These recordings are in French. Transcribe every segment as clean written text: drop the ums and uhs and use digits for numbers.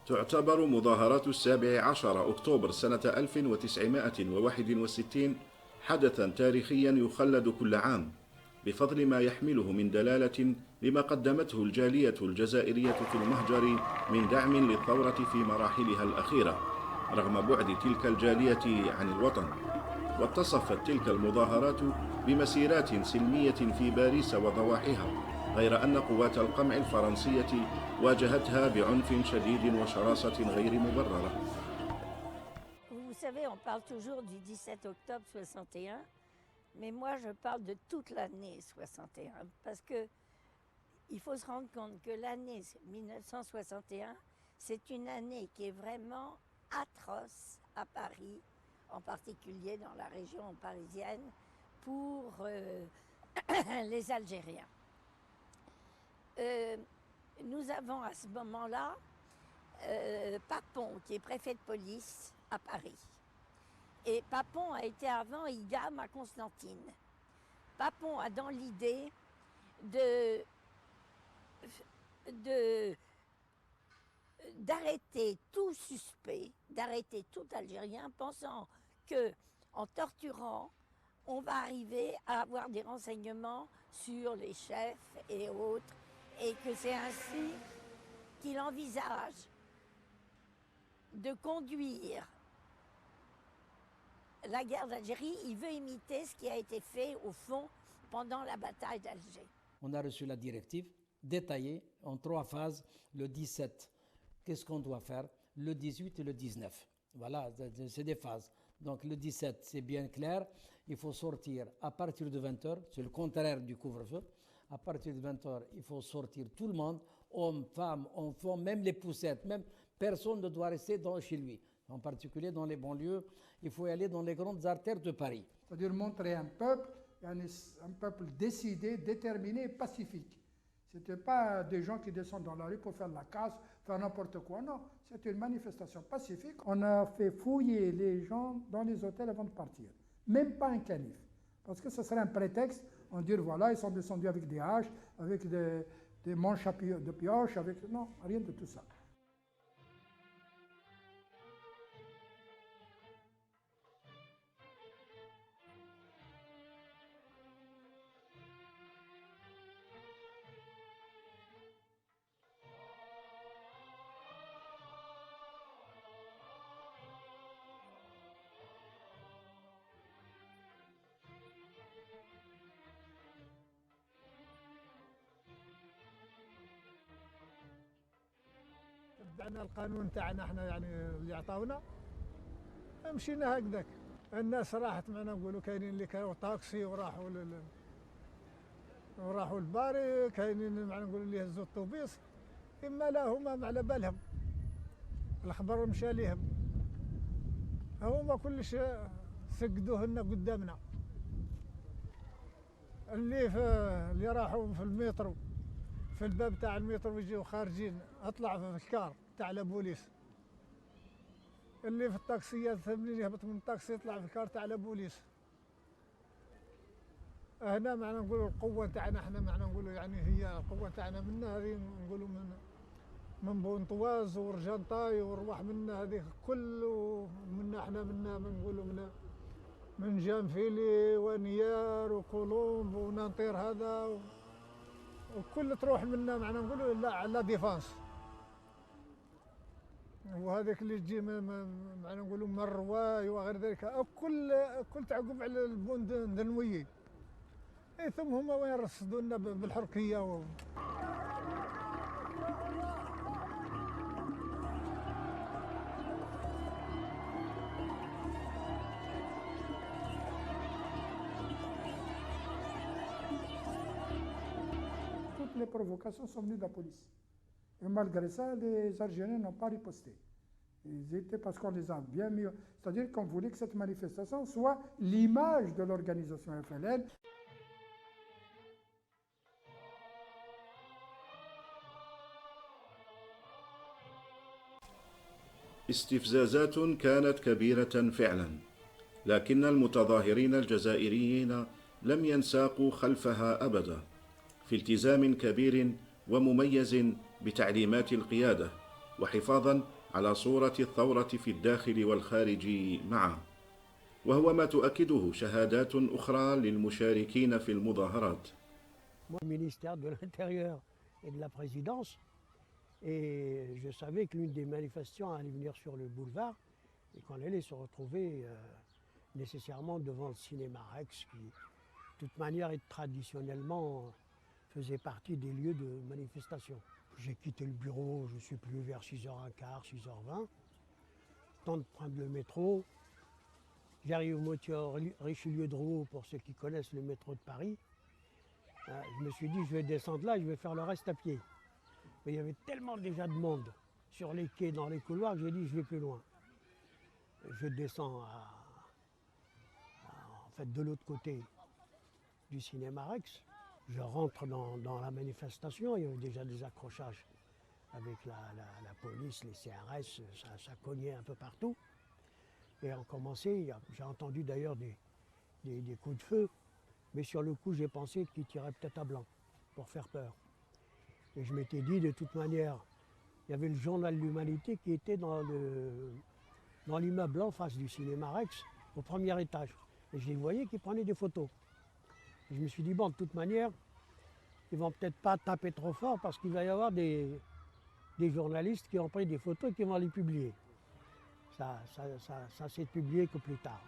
تعتبر مظاهرات 17 أكتوبر سنة 1961 حدثا تاريخيا يخلد كل عام بفضل ما يحمله من دلالة لما قدمته الجالية الجزائرية في المهجر من دعم للثورة في مراحلها الأخيرة رغم بعد تلك الجالية عن الوطن. واتصفت تلك المظاهرات بمسيرات سلمية في باريس وضواحيها، غير أن قوات القمع الفرنسية واجهتها بعنف شديد وشراسة غير مبررة. Vous savez, on parle toujours du 17 octobre 61, mais moi je parle de toute l'année 61, parce que il faut se rendre compte que l'année 1961, c'est une année qui est vraiment atroce à Paris, en particulier dans la région parisienne, pour les Algériens. Nous avons à ce moment-là Papon, qui est préfet de police à Paris. Et Papon a été avant IGAM à Constantine. Papon a dans l'idée d'arrêter tout suspect, d'arrêter tout Algérien, pensant qu'en torturant, on va arriver à avoir des renseignements sur les chefs et autres, et que c'est ainsi qu'il envisage de conduire la guerre d'Algérie. Il veut imiter ce qui a été fait, au fond, pendant la bataille d'Alger. On a reçu la directive détaillée en 3 phases. Le 17, qu'est-ce qu'on doit faire? Le 18 et le 19. Voilà, c'est des phases. Donc le 17, c'est bien clair. Il faut sortir à partir de 20h. C'est le contraire du couvre-feu. À partir de 20h, il faut sortir tout le monde, hommes, femmes, enfants, même les poussettes, même personne ne doit rester chez lui. En particulier dans les banlieues, il faut y aller dans les grandes artères de Paris. C'est-à-dire montrer un peuple décidé, déterminé, pacifique. Ce n'était pas des gens qui descendent dans la rue pour faire la casse, faire n'importe quoi, non. C'était une manifestation pacifique. On a fait fouiller les gens dans les hôtels avant de partir. Même pas un canif. Parce que ce serait un prétexte, on dit voilà, ils sont descendus avec des haches, avec des manches de pioche, avec... Non, rien de tout ça. تبعنا القانون تاعنا احنا يعني اللي عطاونا مشينا هكذاك. الناس راحت معنا نقولوا كاينين اللي كانوا طاكسي وراحوا الباري، كاينين معنا نقولوا اللي هزوا الطوبيس، اما لا هما ما على بالهم، الخبر مشى ليهم، هما كلش سقدوه لنا قدامنا. اللي راحوا في المترو، في الباب تاع المترو يجيو خارجين، اطلع في الكار تاع البوليس. اللي في الطاكسيات منين يهبط من الطاكسي يطلع في الكار تاع البوليس. هنا معنا نقولوا القوه تاعنا احنا، معنا نقولوا يعني هي القوه تاعنا منا هذه، نقولوا من بونطواز ورجنطاي ورواح منا هذه كله منا احنا، منا نقولوا من جانفيلي ونيار وكولومب ونانطير هذا وكل تروح منا معنا نقولوا لا على ديفانس. وهذاك اللي تجي معنا نقولوا من الرواي وغير ذلك كل تعقب على البوند النووي. ثم هما وين رصدوا لنا بالحركيه Toutes les provocations sont venues de la police. Et malgré ça, les Algériens n'ont pas riposté. Ils étaient parce qu'on les a bien mis. C'est-à-dire qu'on voulait que cette manifestation soit l'image de l'organisation FLN. استفزازات كانت كبيرة فعلا، لكن المتظاهرين الجزائريين لم ينساقوا خلفها أبدا، في التزام كبير ومميز بتعليمات القيادة وحفاظا على صورة الثورة في الداخل والخارج معا، وهو ما تؤكده شهادات أخرى للمشاركين في المظاهرات. Moi, ministère de l'Intérieur et de la Présidence, et je savais que l'une des manifestations allait venir sur le boulevard et qu'on allait se retrouver nécessairement devant le cinéma Rex, qui, de toute manière, et traditionnellement faisait partie des lieux de manifestation. J'ai quitté le bureau, je suis plus vers 6h15, 6h20, temps de prendre le métro. J'arrive au métro Richelieu-Drouot, pour ceux qui connaissent le métro de Paris. Je me suis dit, je vais descendre là, je vais faire le reste à pied. Mais il y avait tellement déjà de monde sur les quais, dans les couloirs, que j'ai dit, je vais plus loin. Je descends en fait, de l'autre côté du cinéma Rex. Je rentre dans la manifestation, il y avait déjà des accrochages avec la police, les CRS, ça cognait un peu partout. Et on commençait, j'ai entendu d'ailleurs des coups de feu, mais sur le coup j'ai pensé qu'ils tiraient peut-être à blanc pour faire peur. Et je m'étais dit, de toute manière, il y avait le journal de l'Humanité qui était dans l'immeuble en face du cinéma Rex, au premier étage. Et je les voyais qui prenaient des photos. Et je me suis dit, bon, de toute manière, ils vont peut-être pas taper trop fort parce qu'il va y avoir des journalistes qui ont pris des photos et qui vont les publier. Ça s'est publié que plus tard.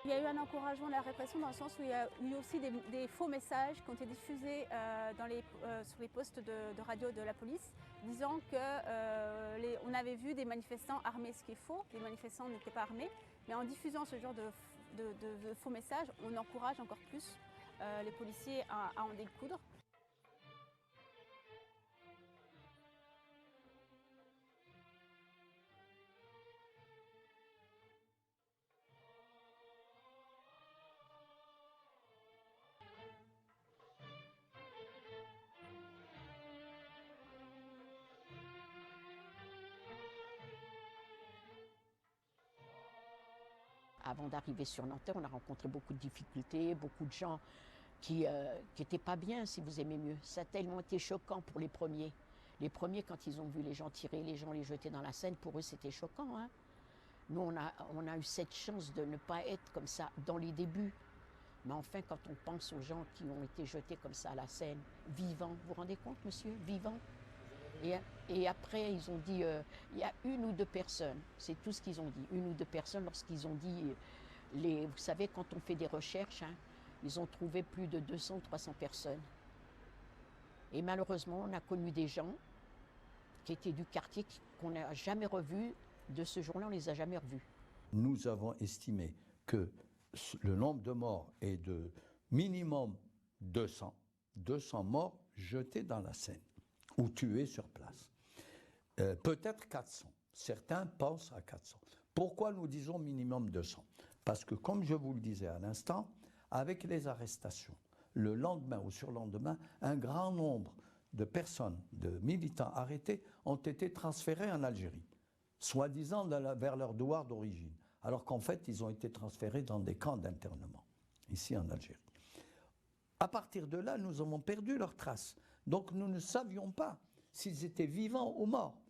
Il y a eu un encouragement de la répression dans le sens où il y a eu aussi des faux messages qui ont été diffusés sur les postes de radio de la police, disant qu'on avait vu des manifestants armés, ce qui est faux, les manifestants n'étaient pas armés, mais en diffusant ce genre de faux messages, on encourage encore plus les policiers à en découdre. Avant d'arriver sur Nanterre, on a rencontré beaucoup de difficultés, beaucoup de gens qui n'étaient pas bien, si vous aimez mieux. Ça a tellement été choquant pour les premiers. Les premiers, quand ils ont vu les gens tirer, les gens les jeter dans la Seine, pour eux, c'était choquant. Hein. Nous, on a eu cette chance de ne pas être comme ça dans les débuts. Mais enfin, quand on pense aux gens qui ont été jetés comme ça à la Seine, vivants, vous vous rendez compte, monsieur, vivants? Et après, ils ont dit, il y a une ou deux personnes, c'est tout ce qu'ils ont dit, une ou deux personnes lorsqu'ils ont dit, vous savez, quand on fait des recherches, hein, ils ont trouvé plus de 200 ou 300 personnes. Et malheureusement, on a connu des gens qui étaient du quartier qu'on n'a jamais revus, de ce jour-là, on ne les a jamais revus. Nous avons estimé que le nombre de morts est de minimum 200 morts jetés dans la Seine ou tués sur place. Peut-être 400. Certains pensent à 400. Pourquoi nous disons minimum 200? Parce que, comme je vous le disais à l'instant, avec les arrestations, le lendemain ou surlendemain, un grand nombre de personnes, de militants arrêtés, ont été transférés en Algérie, soi-disant vers leur douar d'origine, alors qu'en fait, ils ont été transférés dans des camps d'internement, ici en Algérie. À partir de là, nous avons perdu leurs traces. Donc nous ne savions pas s'ils étaient vivants ou morts.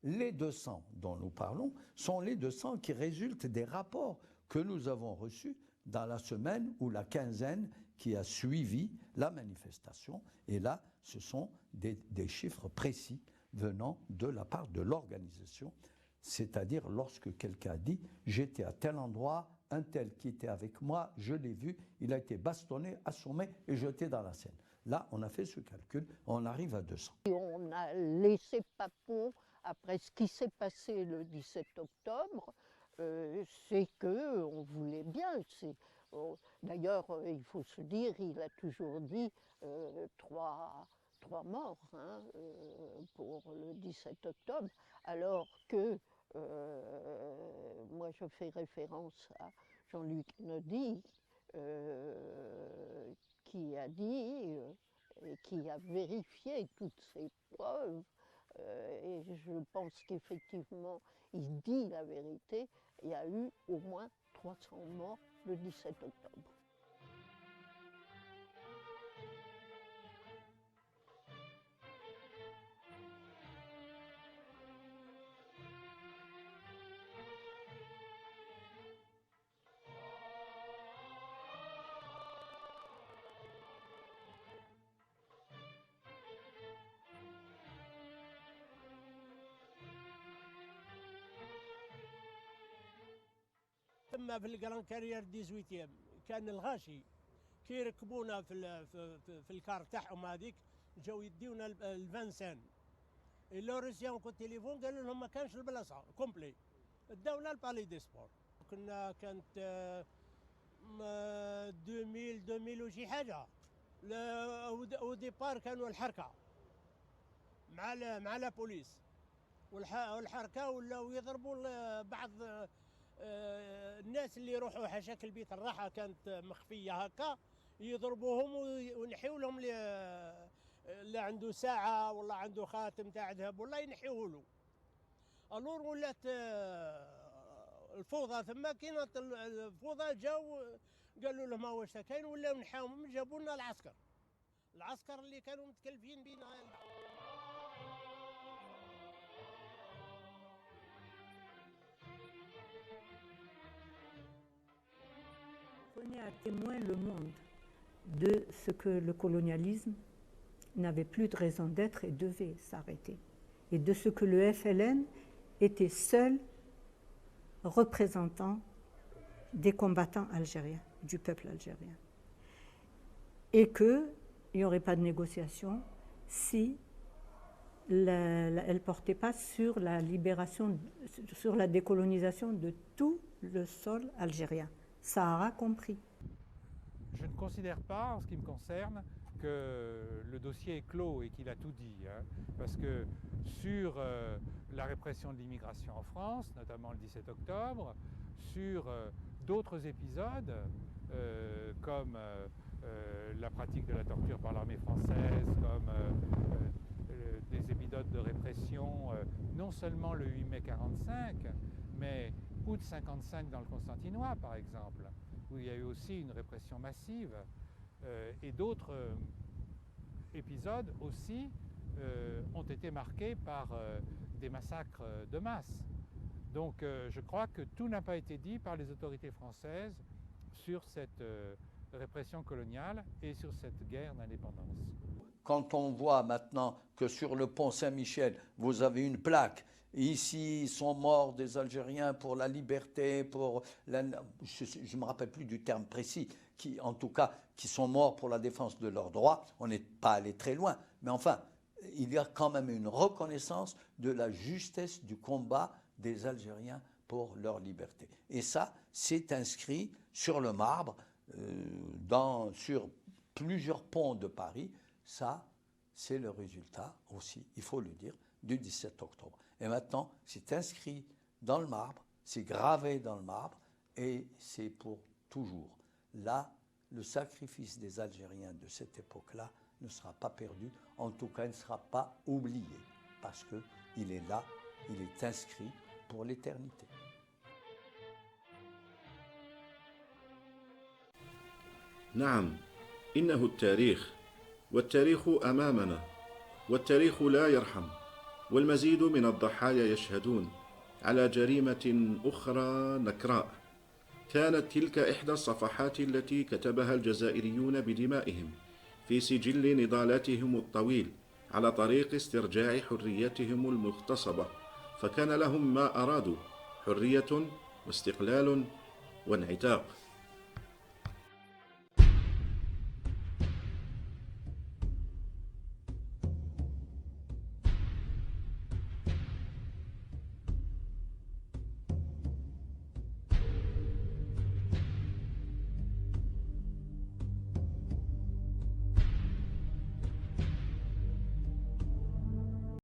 Les 200 dont nous parlons sont les 200 qui résultent des rapports que nous avons reçus dans la semaine ou la quinzaine qui a suivi la manifestation. Et là, ce sont des chiffres précis venant de la part de l'organisation, c'est-à-dire lorsque quelqu'un dit « j'étais à tel endroit, un tel qui était avec moi, je l'ai vu, il a été bastonné, assommé et jeté dans la Seine ». Là, on a fait ce calcul, on arrive à 200. On a laissé papon après ce qui s'est passé le 17 octobre, c'est qu'on voulait bien. D'ailleurs, il faut se dire, il a toujours dit 3 3 morts pour le 17 octobre, alors que moi je fais référence à Jean-Luc Naudy, qui a dit et qui a vérifié toutes ces preuves, et je pense qu'effectivement il dit la vérité, il y a eu au moins 300 morts le 17 octobre. ثم في الجران كارير 18 كان الغاشي كي يركبونا في الكار تاعهم هذيك جاو يديونا الفانسان اللوريسيان كو التليفون قالوا لهم ما كانش البلاصه كومبلي داونا البالي دي سبور كنا كانت 2000 وشي حاجه او ديبار كانوا الحركه مع لا بوليس والحركه ولاو يضربوا بعض الناس اللي يروحوا حاشاك البيت الراحه كانت مخفيه هكا يضربوهم وينحيوا لهم اللي عنده ساعه والله عنده خاتم تاع ذهب والله ينحيوه له. الور ولات الفوضى ثم كاينه الفوضى جاو قالوا لهم واش كاين ولاو نحاهم جابوا لنا العسكر اللي كانوا متكلفين بينا. Prenez à témoin le monde de ce que le colonialisme n'avait plus de raison d'être et devait s'arrêter, et de ce que le FLN était seul représentant des combattants algériens, du peuple algérien, et qu'il n'y aurait pas de négociation si elle ne portait pas sur la libération, sur la décolonisation de tout le sol algérien. Sahara compris. Je ne considère pas, en ce qui me concerne, que le dossier est clos et qu'il a tout dit, parce que sur la répression de l'immigration en France, notamment le 17 octobre, sur d'autres épisodes, comme la pratique de la torture par l'armée française, comme des épisodes de répression, non seulement le 8 mai 1945, mais août 1955 dans le Constantinois, par exemple, où il y a eu aussi une répression massive, et d'autres épisodes aussi ont été marqués par des massacres de masse. Donc je crois que tout n'a pas été dit par les autorités françaises sur cette répression coloniale et sur cette guerre d'indépendance. Quand on voit maintenant que sur le pont Saint-Michel, vous avez une plaque, ici sont morts des Algériens pour la liberté, pour la, je ne me rappelle plus du terme précis, qui en tout cas qui sont morts pour la défense de leurs droits, on n'est pas allé très loin, mais enfin, il y a quand même une reconnaissance de la justesse du combat des Algériens pour leur liberté. Et ça, c'est inscrit sur le marbre, sur plusieurs ponts de Paris. Ça, c'est le résultat aussi, il faut le dire, du 17 octobre. Et maintenant, c'est inscrit dans le marbre, c'est gravé dans le marbre, et c'est pour toujours. Là, le sacrifice des Algériens de cette époque-là ne sera pas perdu, en tout cas, il ne sera pas oublié, parce qu'il est là, il est inscrit pour l'éternité. نعم، إنه التاريخ، والتاريخ أمامنا، والتاريخ لا يرحم، والمزيد من الضحايا يشهدون على جريمة أخرى نكراء. كانت تلك إحدى الصفحات التي كتبها الجزائريون بدمائهم في سجل نضالاتهم الطويل على طريق استرجاع حريتهم المغتصبة، فكان لهم ما أرادوا: حرية واستقلال وانعتاق.